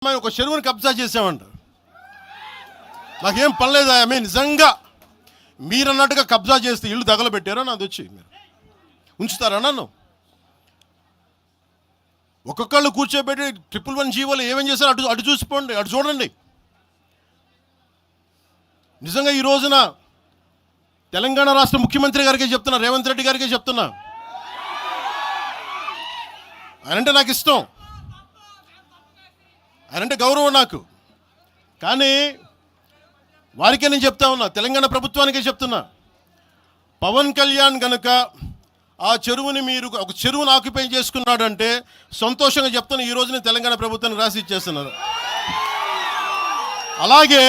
మేము ఒక చెరువుని కబ్జా చేసామంట. నాకేం పనిలేదు. ఆమె నిజంగా మీరన్నట్టుగా కబ్జా చేస్తే ఇల్లు తగలబెట్టారో నాది వచ్చి మీరు ఉంచుతారా నన్ను? ఒక్కొక్కళ్ళు కూర్చోబెట్టి 111 జీవోలు ఏమేం చేశారు అటు చూసిపోండి, అటు చూడండి. నిజంగా ఈ రోజున తెలంగాణ రాష్ట్ర ముఖ్యమంత్రి గారికే చెప్తున్నా, రేవంత్ రెడ్డి గారికే చెప్తున్నా, ఆయనంటే నాకు ఇష్టం, ఆయనంటే గౌరవం నాకు. కానీ వారికే నేను చెప్తా ఉన్నా, తెలంగాణ ప్రభుత్వానికే చెప్తున్నా, పవన్ కళ్యాణ్ కనుక ఆ చెరువుని మీరు ఒక చెరువును ఆక్యుపై చేసుకున్నాడంటే సంతోషంగా చెప్తాను, ఈ రోజున తెలంగాణ ప్రభుత్వానికి రాసి ఇచ్చేస్తున్నారు. అలాగే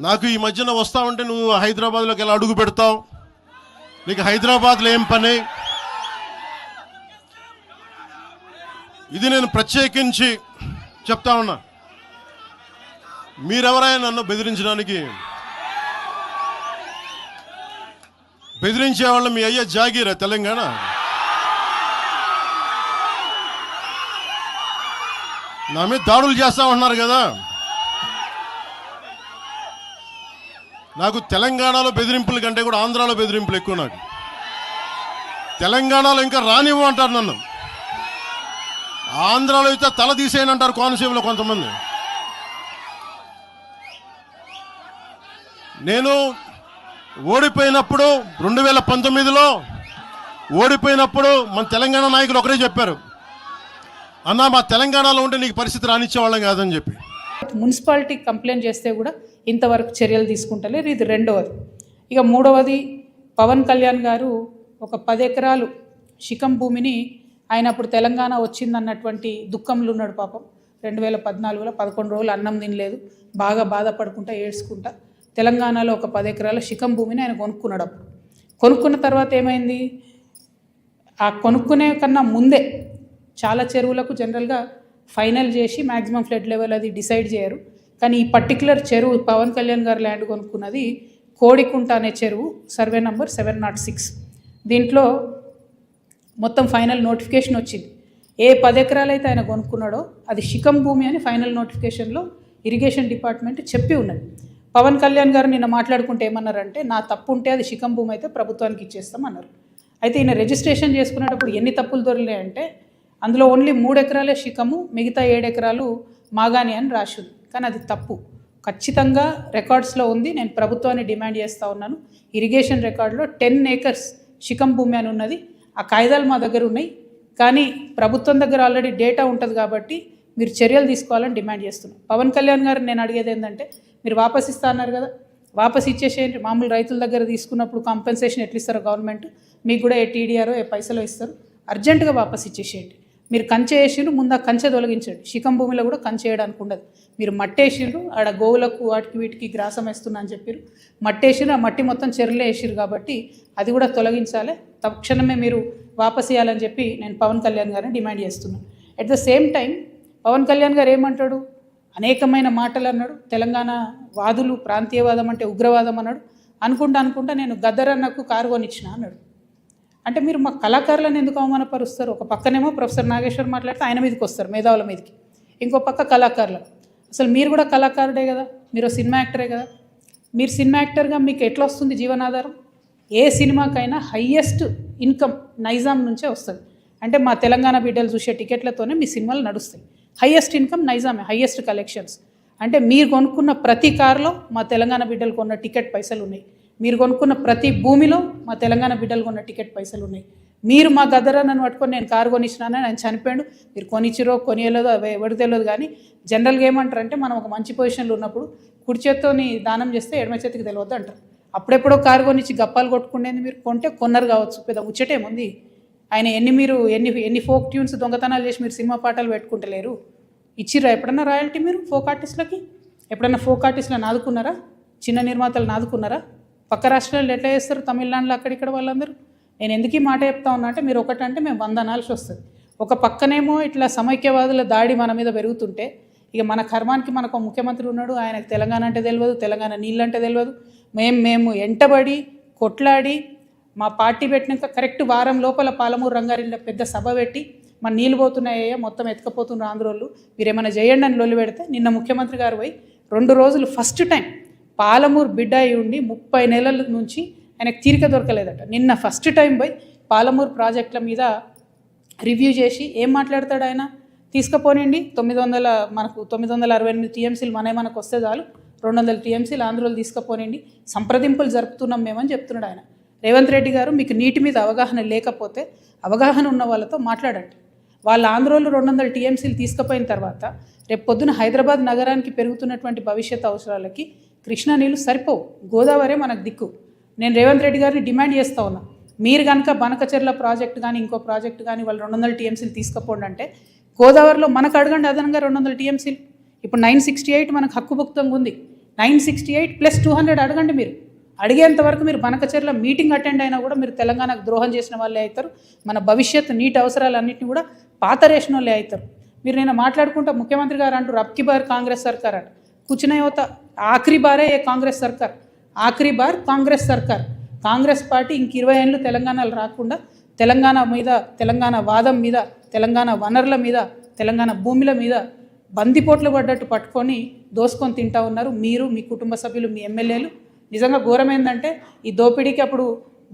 నాకు ఈ మధ్యన వస్తావంటే నువ్వు హైదరాబాద్లోకి ఎలా అడుగు పెడతావు, నీకు హైదరాబాద్లో ఏం పని, ఇది నేను ప్రత్యేకించి చెప్తా ఉన్నా. మీరెవరైనా నన్ను బెదిరించడానికి, బెదిరించే వాళ్ళ మీ అయ్యే జాగీరా తెలంగాణ? నా మీద దాడులు చేస్తా ఉన్నారు కదా. నాకు తెలంగాణలో బెదిరింపుల కంటే కూడా ఆంధ్రాలో బెదిరింపులు ఎక్కువ. నాకు తెలంగాణలో ఇంకా రానివ్వమంటారు నన్ను, ఆంధ్రాలో అయితే తల తీసేయనంటారు కోనసీమలో కొంతమంది. నేను ఓడిపోయినప్పుడు 2019లో ఓడిపోయినప్పుడు మన తెలంగాణ నాయకులు ఒకరే చెప్పారు, అన్నా మా తెలంగాణలో ఉంటే నీకు పరిస్థితి రానిచ్చేవాళ్ళం కాదని చెప్పి. మున్సిపాలిటీ కంప్లైంట్ చేస్తే కూడా ఇంతవరకు చర్యలు తీసుకుంటలేరు. ఇది రెండవది. ఇక మూడవది, పవన్ కళ్యాణ్ గారు ఒక 10 ఎకరాలు శిఖం భూమిని ఆయన అప్పుడు తెలంగాణ వచ్చిందన్నటువంటి దుఃఖంలో ఉన్నాడు పాపం. 2014లో 11 రోజులు అన్నం తినలేదు, బాగా బాధపడుకుంటా ఏడ్చుకుంటా తెలంగాణలో ఒక 10 ఎకరాల శిఖం భూమిని ఆయన కొనుక్కున్నాడు. అప్పుడు కొనుక్కున్న తర్వాత ఏమైంది, ఆ కొనుక్కునే కన్నా ముందే చాలా చెరువులకు జనరల్గా ఫైనల్ చేసి మ్యాక్సిమం ఫ్లడ్ లెవెల్ అది డిసైడ్ చేయరు. కానీ ఈ పర్టికులర్ చెరువు పవన్ కళ్యాణ్ గారు ల్యాండ్ కొనుక్కున్నది కోడికుంట అనే చెరువు, సర్వే నంబర్ 706. దీంట్లో మొత్తం ఫైనల్ నోటిఫికేషన్ వచ్చింది. ఏ 10 ఎకరాలు అయితే ఆయన కొనుక్కున్నాడో అది శిఖం భూమి అని ఫైనల్ నోటిఫికేషన్లో ఇరిగేషన్ డిపార్ట్మెంట్ చెప్పి ఉన్నది. పవన్ కళ్యాణ్ గారు నిన్న మాట్లాడుకుంటే ఏమన్నారంటే, నా తప్పు ఉంటే అది శిఖం భూమి అయితే ప్రభుత్వానికి ఇచ్చేస్తాం అన్నారు. అయితే ఈయన రిజిస్ట్రేషన్ చేసుకునేటప్పుడు ఎన్ని తప్పులు దొరికినాయంటే, అందులో ఓన్లీ 3 ఎకరాలే శిఖము, మిగతా 7 ఎకరాలు మాగాని అని రాసింది. కానీ అది తప్పు, ఖచ్చితంగా రికార్డ్స్లో ఉంది. నేను ప్రభుత్వాన్ని డిమాండ్ చేస్తూ ఉన్నాను, ఇరిగేషన్ రికార్డులో 10 ఏకర్స్ శిఖం భూమి అని ఉన్నది. ఆ కాయిదాలు మా దగ్గర ఉన్నాయి, కానీ ప్రభుత్వం దగ్గర ఆల్రెడీ డేటా ఉంటుంది కాబట్టి మీరు చర్యలు తీసుకోవాలని డిమాండ్ చేస్తున్నాను. పవన్ కళ్యాణ్ గారు నేను అడిగేది ఏంటంటే, మీరు వాపస్ ఇస్తా అన్నారు కదా, వాపస్ ఇచ్చేసేయండి. మామూలు రైతుల దగ్గర తీసుకున్నప్పుడు కాంపెన్సేషన్ ఎట్లా ఇస్తారో గవర్నమెంట్, మీకు కూడా ఏ టీడీఆరో ఏ పైసలో ఇస్తారు, అర్జెంటుగా వాపస్ ఇచ్చేసేయండి. మీరు కంచె వేసిండ్రు, ముందు ఆ కంచె తొలగించండి. శిఖం భూమిలో కూడా కంచె వేయడానికి ఉండదు. మీరు మట్టేసిండ్రు, ఆడ గోవులకు వాటికి వీటికి గ్రాసం వేస్తున్నా అని చెప్పారు, మట్టేసిండ్రు, ఆ మట్టి మొత్తం చెరువులో వేసిరు కాబట్టి అది కూడా తొలగించాలి. తక్షణమే మీరు వాపస్ ఇవ్వాలని చెప్పి నేను పవన్ కళ్యాణ్ గారిని డిమాండ్ చేస్తున్నాను. At the same time Pawan Kalyan గారు ఏమంటాడు, అనేకమైన మాటలు అన్నాడు. తెలంగాణ వాదులు ప్రాంతీయవాదం అంటే ఉగ్రవాదం అన్నాడు. అనుకుంటా నేను గద్దరన్నకు కారు కొనిచ్చిన అన్నాడు. అంటే మీరు మా కళాకారులను ఎందుకు అవమానపరుస్తారు? ఒక పక్కనేమో ప్రొఫెసర్ నాగేశ్వర్ మాట్లాడితే ఆయన మీదకి వస్తారు, మేధావుల మీదకి, ఇంకో పక్క కళాకారులు. అసలు మీరు కూడా కళాకారుడే కదా, మీరు సినిమా యాక్టరే కదా. మీరు సినిమా యాక్టర్గా మీకు ఎట్లా వస్తుంది జీవనాధారం? ఏ సినిమాకైనా హయ్యెస్ట్ ఇన్కమ్ నైజాం నుంచే వస్తుంది. అంటే మా తెలంగాణ బిడ్డలు చూసే టికెట్లతోనే మీ సినిమాలు నడుస్తాయి. హయ్యెస్ట్ ఇన్కమ్ నైజామే, హయ్యెస్ట్ కలెక్షన్స్. అంటే మీరు కొనుక్కున్న ప్రతి కారులో మా తెలంగాణ బిడ్డలు కొన్న టికెట్ పైసలు ఉన్నాయి. మీరు కొనుక్కున్న ప్రతి భూమిలో మా తెలంగాణ బిడ్డలు కొన్న టికెట్ పైసలు ఉన్నాయి. మీరు మా గద్దరన్నను పట్టుకొని నేను కారు కొనిచ్చినానని ఆయన చనిపోయాడు, మీరు కొనిచ్చిరో కొనియలేదో ఎవరికి తెలియదు. కానీ జనరల్గా ఏమంటారంటే, మనం ఒక మంచి పొజిషన్లో ఉన్నప్పుడు కుడి చేత్తోని దానం చేస్తే ఎడమ చేతికి తెలియదు అంటారు. అప్పుడెప్పుడో కారు కొనిచ్చి గప్పాలు కొట్టుకునేది మీరు కొంటే కొన్నారు కావచ్చు, పెద్ద ముచ్చటేముంది. ఆయన ఎన్ని ఫోక్ ట్యూన్స్ దొంగతనాలు చేసి మీరు సినిమా పాటలు పెట్టుకుంటలేరు. ఇచ్చిర్రా ఎప్పుడన్నా రాయల్టీ మీరు ఫోక్ ఆర్టిస్టులకి? ఎప్పుడన్నా ఫోక్ ఆర్టిస్టులను ఆదుకున్నారా? చిన్న నిర్మాతలను ఆదుకున్నారా? పక్క రాష్ట్రాల్లో ఎట్లా చేస్తారు, తమిళనాడులో అక్కడిక్కడ వాళ్ళందరూ. నేను ఎందుకు ఈ మాట చెప్తా ఉన్నా అంటే, మీరు ఒకటంటే మేము 100 అనాల్సి వస్తుంది. ఒక పక్కనేమో ఇట్లా సమైక్యవాదుల దాడి మన మీద పెరుగుతుంటే, ఇక మన కర్మానికి మనకు ముఖ్యమంత్రి ఉన్నాడు, ఆయనకు తెలంగాణ అంటే తెలియదు, తెలంగాణ నీళ్ళంటే తెలియదు. మేము ఎంటబడి కొట్లాడి మా పార్టీ పెట్టినాక కరెక్ట్ వారం లోపల పాలమూరు రంగారెడ్డిలో పెద్ద సభ పెట్టి మన నీళ్ళు పోతున్నాయ్యా మొత్తం ఎత్తుకపోతున్నారు ఆంధ్రోళ్ళు, మీరు ఏమైనా చేయండి అని లొల్లి పెడితే నిన్న ముఖ్యమంత్రి గారు పోయి 2 రోజులు ఫస్ట్ టైం పాలమూరు బిడ్డ అయి ఉండి 30 నెలల నుంచి ఆయనకు తీరిక దొరకలేదట. నిన్న ఫస్ట్ టైం పోయి పాలమూరు ప్రాజెక్టుల మీద రివ్యూ చేసి ఏం మాట్లాడతాడు ఆయన, తీసుకుపోనండి 900 మనకు 968 టీఎంసీలు మనకు వస్తే చాలు, 200 టీఎంసీలు ఆంధ్రోలు తీసుకుపోనండి, సంప్రదింపులు జరుపుతున్నాం మేమని చెప్తున్నాడు ఆయన. రేవంత్ రెడ్డి గారు మీకు నీటి మీద అవగాహన లేకపోతే అవగాహన ఉన్న వాళ్ళతో మాట్లాడండి. వాళ్ళ ఆంధ్రోలు 200 టీఎంసీలు తీసుకుపోయిన తర్వాత రేపు పొద్దున హైదరాబాద్ నగరానికి పెరుగుతున్నటువంటి భవిష్యత్ అవసరాలకి కృష్ణా నీళ్ళు సరిపోవు, గోదావరి మనకు దిక్కు. నేను రేవంత్ రెడ్డి గారిని డిమాండ్ చేస్తూ ఉన్నా, మీరు కనుక బనకచెర్ల ప్రాజెక్టు కానీ ఇంకో ప్రాజెక్టు కానీ వాళ్ళు 200 టీఎంసీలు తీసుకుపోండి అంటే గోదావరిలో మనకు అడగండి అదనంగా 200 టీఎంసీలు. ఇప్పుడు 968 మనకు హక్కుభుక్తంగా ఉంది, 968 + 200 అడగండి. మీరు అడిగేంత వరకు మీరు బనకచెర్ల మీటింగ్ అటెండ్ అయినా కూడా మీరు తెలంగాణకు ద్రోహం చేసిన వాళ్ళే అవుతారు, మన భవిష్యత్తు నీటి అవసరాలన్నింటినీ కూడా పాతరేసిన వాళ్ళే అవుతారు. మీరు నేను మాట్లాడుకుంటా ముఖ్యమంత్రి గారు అంటారు అబ్కి బార్ కాంగ్రెస్ సర్కార్ అంట, కూర్చునే యువత ఆఖరి బారే ఏ కాంగ్రెస్ సర్కార్, ఆఖరి బార్ కాంగ్రెస్ సర్కార్. కాంగ్రెస్ పార్టీ ఇంక 20 ఏళ్ళు తెలంగాణలో రాకుండా తెలంగాణ మీద, తెలంగాణ వాదం మీద, తెలంగాణ వనరుల మీద, తెలంగాణ భూముల మీద బందిపోట్లు పడ్డట్టు పట్టుకొని దోసుకొని తింటా ఉన్నారు మీరు, మీ కుటుంబ సభ్యులు, మీ ఎమ్మెల్యేలు. నిజంగా ఘోరమైందంటే ఈ దోపిడీకి అప్పుడు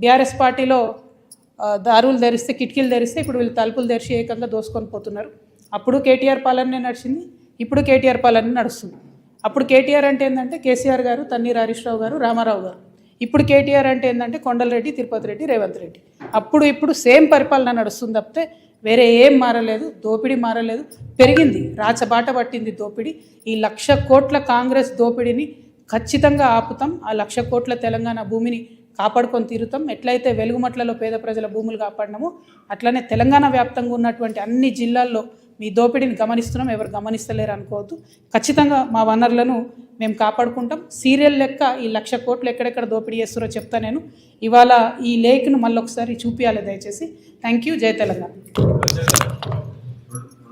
బీఆర్ఎస్ పార్టీలో దారులు ధరిస్తే, కిటికీలు ధరిస్తే ఇప్పుడు వీళ్ళు తలుపులు తెరిచి ఏకంగా దోసుకొని పోతున్నారు. అప్పుడు కేటీఆర్ పాలనే నడిచింది, ఇప్పుడు కేటీఆర్ పాలనే నడుస్తుంది. అప్పుడు కేటీఆర్ అంటే ఏంటంటే కేసీఆర్ గారు, తన్నీర్ హరీష్ రావు గారు, రామారావు గారు. ఇప్పుడు కేటీఆర్ అంటే ఏంటంటే కొండలరెడ్డి, తిరుపతి రెడ్డి, రేవంత్ రెడ్డి. అప్పుడు ఇప్పుడు సేమ్ పరిపాలన నడుస్తుంది తప్పితే వేరే ఏం మారలేదు, దోపిడీ మారలేదు, పెరిగింది, రాచబాట పట్టింది దోపిడీ. ఈ 1,00,000 కోట్ల కాంగ్రెస్ దోపిడీని ఖచ్చితంగా ఆపుతాం, ఆ 1,00,000 కోట్ల తెలంగాణ భూమిని కాపాడుకొని తీరుతాం. ఎట్లయితే వెలుగుమట్లలో పేద ప్రజల భూములు కాపాడినామో అట్లనే తెలంగాణ వ్యాప్తంగా ఉన్నటువంటి అన్ని జిల్లాల్లో మీ దోపిడీని గమనిస్తున్నాం, ఎవరు గమనిస్తలేరు అనుకోవద్దు. ఖచ్చితంగా మా వనరులను మేము కాపాడుకుంటాం. సీరియల్ లెక్క ఈ 1,00,000 కోట్లు ఎక్కడెక్కడ దోపిడీ చేస్తారో చెప్తా నేను. ఇవాళ ఈ లేక్ను మళ్ళీ ఒకసారి చూపించాలి దయచేసి. Thank you. జై తెలంగాణ.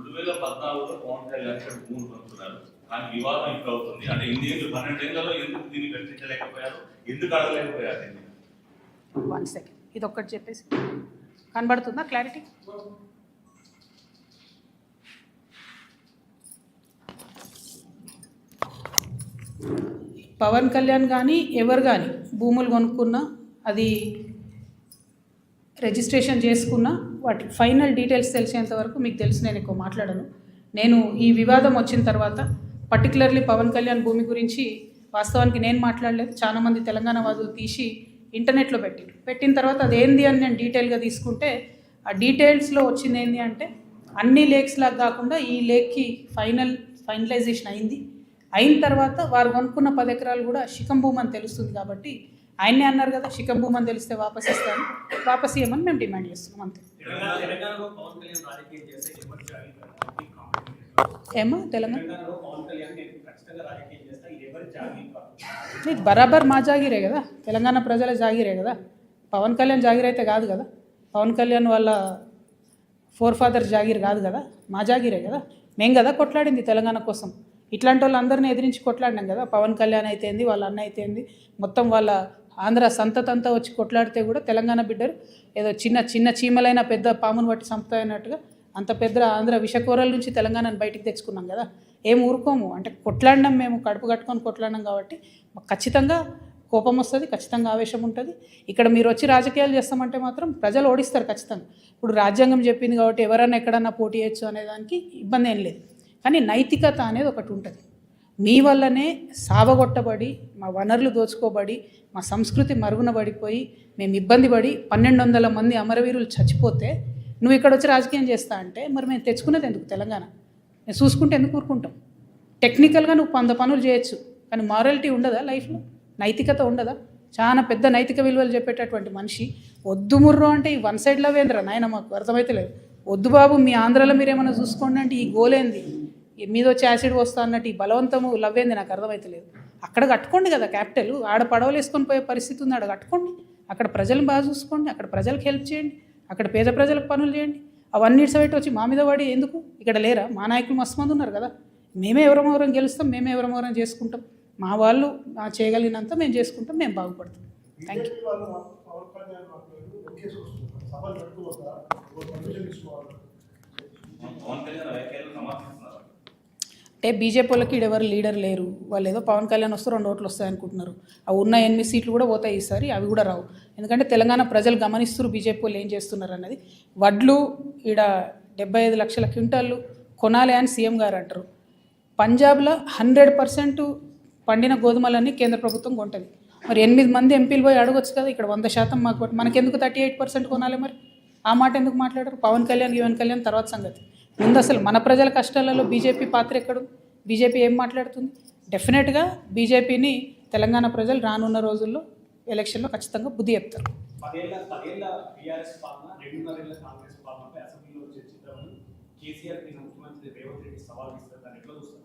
2014లో పవన్ కళ్యాణ్ భూములు పంపుతున్నారు, కానీ వివాదం ఇప్పుడు అవుతుంది. అంటే 12 ఏళ్లలో ఎందుకు దీన్ని చర్చించలేకపోయారు, ఎందుకు అడగలేకపోయారు? 1 సెకండ్, ఇది ఒక్కటి చెప్పేసి కనబడుతుందా క్లారిటీ? పవన్ కళ్యాణ్ కానీ ఎవరు కానీ భూములు కొనుక్కున్నా, అది రిజిస్ట్రేషన్ చేసుకున్నా, వాటి ఫైనల్ డీటెయిల్స్ తెలిసేంత వరకు మీకు తెలిసి నేను ఎక్కువ మాట్లాడను. నేను ఈ వివాదం వచ్చిన తర్వాత పర్టికులర్లీ పవన్ కళ్యాణ్ భూమి గురించి వాస్తవానికి నేను మాట్లాడలేదు, చాలామంది తెలంగాణ వాదులు తీసి ఇంటర్నెట్లో పెట్టిన తర్వాత అది ఏంది అని నేను డీటెయిల్గా తీసుకుంటే ఆ డీటెయిల్స్లో వచ్చింది ఏంటి అంటే అన్ని లేక్స్ లాగా కాకుండా ఈ లేక్కి ఫైనలైజేషన్ అయిన తర్వాత వారు కొనుక్కున్న 10 ఎకరాలు కూడా శిఖం భూమి అని తెలుస్తుంది. కాబట్టి ఆయనే అన్నారు కదా శిఖం భూమి అని తెలిస్తే వాపస్ ఇస్తాను, వాపస్ ఇవ్వమని మేము డిమాండ్ చేస్తున్నాం అంతే. ఏమో తెలంగాణ ఇది బరాబర్ మా జాగిరే కదా, తెలంగాణ ప్రజల జాగిరే కదా, పవన్ కళ్యాణ్ జాగిర్ అయితే కాదు కదా, పవన్ కళ్యాణ్ వాళ్ళ ఫాదర్స్ జాగిర్ కాదు కదా, మా జాగిరే కదా. మేము కదా కొట్లాడింది తెలంగాణ కోసం, ఇట్లాంటి వాళ్ళందరినీ ఎదిరించి కొట్లాడినాం కదా. పవన్ కళ్యాణ్ అయితేంది, వాళ్ళ అన్న అయితేంది, మొత్తం వాళ్ళ ఆంధ్ర సంతతంతా వచ్చి కొట్లాడితే కూడా తెలంగాణ బిడ్డరు ఏదో చిన్న చీమలైన పెద్ద పామును బట్టి సంపుతాయన్నట్టుగా అంత పెద్ద ఆంధ్ర విషకూరల నుంచి తెలంగాణను బయటికి తెచ్చుకున్నాం కదా. ఏం ఊరుకోము, అంటే కొట్లాడినాం, మేము కడుపు కట్టుకొని కొట్లాడినాం కాబట్టి ఖచ్చితంగా కోపం వస్తుంది, ఖచ్చితంగా ఆవేశం ఉంటుంది. ఇక్కడ మీరు వచ్చి రాజకీయాలు చేస్తామంటే మాత్రం ప్రజలు ఓడిస్తారు ఖచ్చితంగా. ఇప్పుడు రాజ్యాంగం చెప్పింది కాబట్టి ఎవరైనా ఎక్కడన్నా పోటీ చేయొచ్చు అనేదానికి ఇబ్బంది ఏం లేదు. కానీ నైతికత అనేది ఒకటి ఉంటుంది. మీ వల్లనే సావగొట్టబడి, మా వనరులు దోచుకోబడి, మా సంస్కృతి మరుగున పడిపోయి, మేము ఇబ్బంది పడి 1200 మంది అమరవీరులు చచ్చిపోతే నువ్వు ఇక్కడ వచ్చి రాజకీయం చేస్తా అంటే మరి మేము తెచ్చుకునేది ఎందుకు తెలంగాణ? మేము చూసుకుంటే ఎందుకు ఊరుకుంటాం? టెక్నికల్గా నువ్వు 100 పనులు చేయొచ్చు, కానీ మారాలిటీ ఉండదా లైఫ్లో? నైతికత ఉండదా? చాలా పెద్ద నైతిక విలువలు చెప్పేటటువంటి మనిషి వద్దు ముర్రో అంటే ఈ వన్ సైడ్ లవ్ ఏంద్రా నాయన, మాకు అర్థమైతే లేదు. వద్దు బాబు, మీ ఆంధ్రాలో మీరు ఏమైనా చూసుకోండి అంటే ఈ గోలేంది, మీద వచ్చి యాసిడ్ వస్తా అన్నట్టు ఈ బలవంతము లవ్ ఏంది, నాకు అర్థమైతే లేదు. అక్కడ కట్టుకోండి కదా క్యాపిటల్, ఆడ పడవలు వేసుకొని పోయే పరిస్థితి ఉంది, ఆడ కట్టుకోండి. అక్కడ ప్రజలను బాగా చూసుకోండి, అక్కడ ప్రజలకు హెల్ప్ చేయండి, అక్కడ పేద ప్రజలకు పనులు చేయండి. అవన్నీ ఇట్సబెట్టి వచ్చి మా మీద పడి ఎందుకు? ఇక్కడ లేరా మా నాయకులు? మస్తు మంది ఉన్నారు కదా. మేమే ఎవరమవరం గెలుస్తాం, మేమే ఎవరమవరం చేసుకుంటాం, మా వాళ్ళు చేయగలిగినంత మేము చేసుకుంటాం, మేము బాగుపడతాం. Thank you. పవన్ కళ్యాణ్ వ్యాఖ్యలు సమర్థిస్తున్నారు. అంటే బీజేపీ వాళ్ళకి ఎవరు లీడర్ లేరు, వాళ్ళు ఏదో పవన్ కళ్యాణ్ వస్తే 2 ఓట్లు వస్తాయి అనుకుంటున్నారు. ఆ ఉన్న 8 సీట్లు కూడా పోతాయి ఈసారి, అవి కూడా రావు. ఎందుకంటే తెలంగాణ ప్రజలు గమనిస్తున్నారు బీజేపీ వాళ్ళు ఏం చేస్తున్నారు అన్నది. వడ్లు ఈడ 75 లక్షల క్వింటాళ్ళు కొనాలి అని సీఎం గారు అంటారు. పంజాబ్లో 100% పండిన గోధుమలన్నీ కేంద్ర ప్రభుత్వం కొంటుంది. మరి 8 మంది ఎంపీలు పోయి అడగొచ్చు కదా, ఇక్కడ 100% మాకు మనకెందుకు 38% కొనాలి? మరి ఆ మాట ఎందుకు మాట్లాడరు? పవన్ కళ్యాణ్ తర్వాత సంగతి. ముందు అసలు మన ప్రజల కష్టాలలో బీజేపీ పాత్ర ఎక్కడు? బీజేపీ ఏం మాట్లాడుతుంది? డెఫినెట్గా బీజేపీని తెలంగాణ ప్రజలు రానున్న రోజుల్లో ఎలక్షన్లో ఖచ్చితంగా బుద్ధి చెప్తారు. 10 ఏళ్ల టీఆర్ఎస్ పాలన, 2.5 ఏళ్ల కాంగ్రెస్ పాలనపై అసెంబ్లీలో చర్చిద్దామని కేసీఆర్ ముఖ్యమంత్రి రేవంత్ రెడ్డి సవాల్ ఇస్తారు. దాన్ని ఎట్లా చూస్తారు?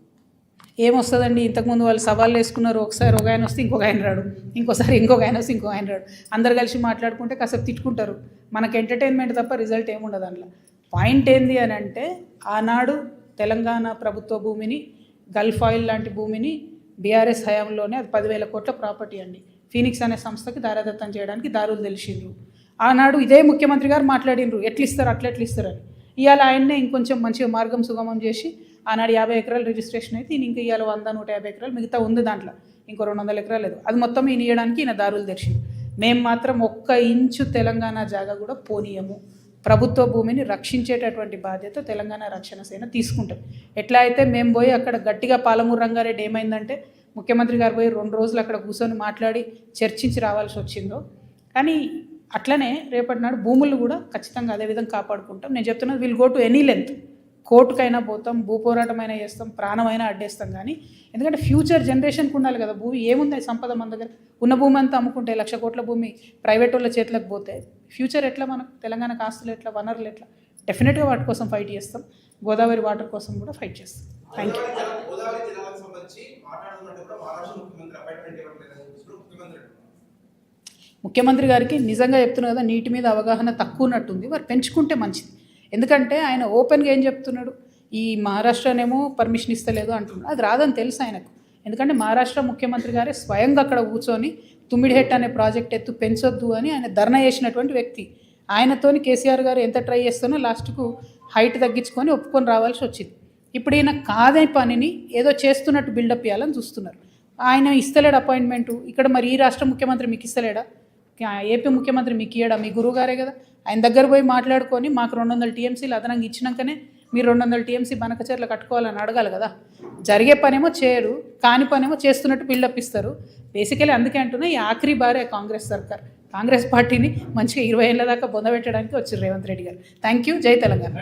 ఏమొస్తుందండి? ఇంతకుముందు వాళ్ళు సవాళ్ళు వేసుకున్నారు. ఒకసారి ఒక ఆయన వస్తే ఇంకొక ఆయన రాడు, ఇంకోసారి ఇంకొక ఆయన వస్తే ఇంకొక ఆయన రాడు. అందరు కలిసి మాట్లాడుకుంటే కాసేపు తిట్టుకుంటారు. మనకు ఎంటర్టైన్మెంట్ తప్ప రిజల్ట్ ఏముండదు అందులో. పాయింట్ ఏంది అని అంటే, ఆనాడు తెలంగాణ ప్రభుత్వ భూమిని, గల్ఫ్ ఆయిల్ లాంటి భూమిని బీఆర్ఎస్ హయాంలోనే అది 10,000 కోట్ల ప్రాపర్టీ అండి. ఫీనిక్స్ అనే సంస్థకి దారాదత్తం చేయడానికి దారులు తెలిసిండ్రు. ఆనాడు ఇదే ముఖ్యమంత్రి గారు మాట్లాడినరు, ఎట్లు ఇస్తారు అట్లా ఎట్లు ఇస్తారని. ఇవాళ ఆయన్నే ఇంకొంచెం మంచిగా మార్గం సుగమం చేసి ఆనాడు 50 ఎకరాలు రిజిస్ట్రేషన్ అయితే ఈయన ఇంకా ఇవాళ 100-150 ఎకరాలు మిగతా ఉంది, దాంట్లో ఇంకో 200 ఎకరాలు లేదు. అది మొత్తం ఈయన ఇవ్వడానికి ఈయన దారులు తెరిచింది. మేము మాత్రం 1 ఇంచు తెలంగాణ జాగా కూడా పోనీయము. ప్రభుత్వ భూమిని రక్షించేటటువంటి బాధ్యత తెలంగాణ రక్షణ సేన తీసుకుంటాం. ఎట్లా అయితే మేము పోయి అక్కడ గట్టిగా పాలమూరు రంగారెడ్డి ఏమైందంటే ముఖ్యమంత్రి గారు పోయి 2 రోజులు అక్కడ కూర్చొని మాట్లాడి చర్చించి రావాల్సి వచ్చిందో, కానీ అట్లనే రేపటి నాడు భూములు కూడా ఖచ్చితంగా అదే విధంగా కాపాడుకుంటాం. నేను చెప్తున్నది, will go to any length. కోర్టుకైనా పోతాం, భూపోరాటమైనా చేస్తాం, ప్రాణమైనా అడ్డేస్తాం. కానీ ఎందుకంటే ఫ్యూచర్ జనరేషన్కి ఉండాలి కదా. భూమి ఏముంది సంపద మన దగ్గర? ఉన్న భూమి అంతా అమ్ముకుంటే 1,00,000 కోట్ల భూమి ప్రైవేట్ వాళ్ళ చేతులకు పోతే ఫ్యూచర్ ఎట్లా? మనకు తెలంగాణకు ఆస్తులు ఎట్లా, వనరులు ఎట్లా? డెఫినెట్గా వాటి కోసం ఫైట్ చేస్తాం. గోదావరి వాటర్ కోసం కూడా ఫైట్ చేస్తాం. Thank you. ముఖ్యమంత్రి గారికి నిజంగా చెప్తున్నా కదా, నీటి మీద అవగాహన తక్కువ ఉన్నట్టుంది. వారు పెంచుకుంటే మంచిది. ఎందుకంటే ఆయన ఓపెన్గా ఏం చెప్తున్నాడు, ఈ మహారాష్ట్రనేమో పర్మిషన్ ఇస్తలేదు అంటున్నాడు. అది రాదని తెలుసు ఆయనకు. ఎందుకంటే మహారాష్ట్ర ముఖ్యమంత్రి గారే స్వయంగా అక్కడ కూర్చొని తుమ్మిడిహెట్ అనే ప్రాజెక్ట్ ఎత్తు పెంచొద్దు అని ఆయన ధర్నా చేసినటువంటి వ్యక్తి. ఆయనతోని కేసీఆర్ గారు ఎంత ట్రై చేస్తానో లాస్ట్కు హైట్ తగ్గించుకొని ఒప్పుకొని రావాల్సి వచ్చింది. ఇప్పుడు ఈయన కాదే పనిని ఏదో చేస్తున్నట్టు బిల్డప్ ఇవ్వాలని చూస్తున్నారు. ఆయన ఇస్తలేడు అపాయింట్మెంటు. ఇక్కడ మరి ఈ రాష్ట్ర ముఖ్యమంత్రి మీకు ఇస్తలేడా? ఏపీ ముఖ్యమంత్రి మీకు ఇయ్యడా? మీ గురువు గారే కదా. ఆయన దగ్గర పోయి మాట్లాడుకొని మాకు 200 టీఎంసీలు అదనంగా ఇచ్చినాకనే మీరు 200 టీఎంసీ బనకచర్లు కట్టుకోవాలని అడగాలి కదా. జరిగే పనేమో చేయరు, కాని పనేమో చేస్తున్నట్టు బిల్డప్ ఇస్తారు. బేసికలీ అందుకే అంటున్నా, ఈ ఆఖరి బారే కాంగ్రెస్ సర్కార్, కాంగ్రెస్ పార్టీని మంచిగా 20 ఏళ్ళ దాకా బొందబెట్టడానికి వచ్చారు రేవంత్ రెడ్డి గారు. Thank you. జై తెలంగాణ.